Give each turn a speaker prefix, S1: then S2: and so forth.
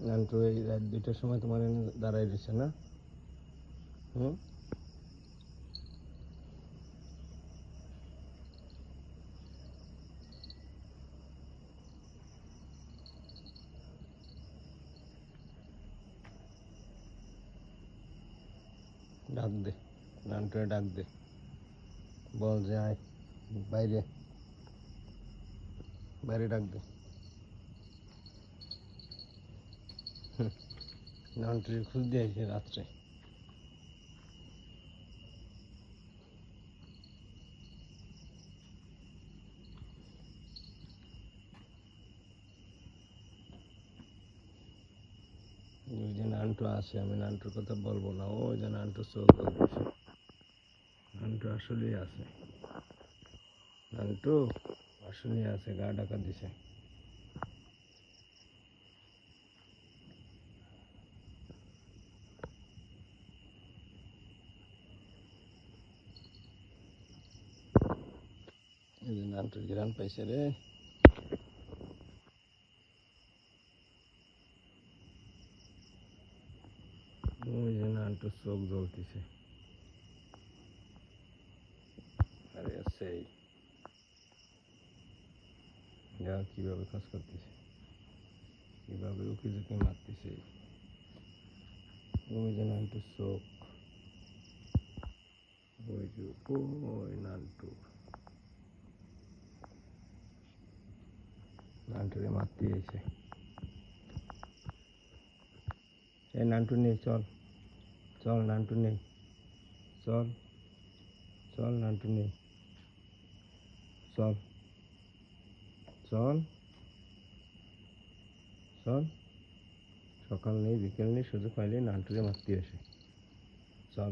S1: নান্টু এই রাত 2টার সময় তোমার এনে দাঁড়াই দিছে না? হুম, ডাক দে, নান্টুরে ডাক দে, বল যে আয় বাইরে, বাইরে ডাক দে। নান্টুরে খোঁজ দিয়ে আইছে রাত্রে। ওই যে নান্টু আছে, আমি নান্টুর কথা বলবো না, ওই যে নান্টু চোখ জ্বলতেছে। নান্টু আসলেই আছে, নান্টু আসলেই আছে, গা ঢাকা দিছে। এই যে নান্টুর ঘ্রাণ পাইছে রে। ওই যে নান্টুর চোখ জ্বলতেছে। আরে সেই যা কিভাবে কাজ করতেছে, কিভাবে উকি ঝুঁকি মারতেছে। ওই যে নান্টুর চোখ, ওই যে ওই নান্টু, নান্টুরে মারতে এসে। এই নান্টু নেই, চল চল, নান্টু নেই, চল চল, নান্টু নেই, চল চল চল। সকাল নেই বিকেল নেই, শুধু পাইলে নান্টুরে মারতে আসে। চল।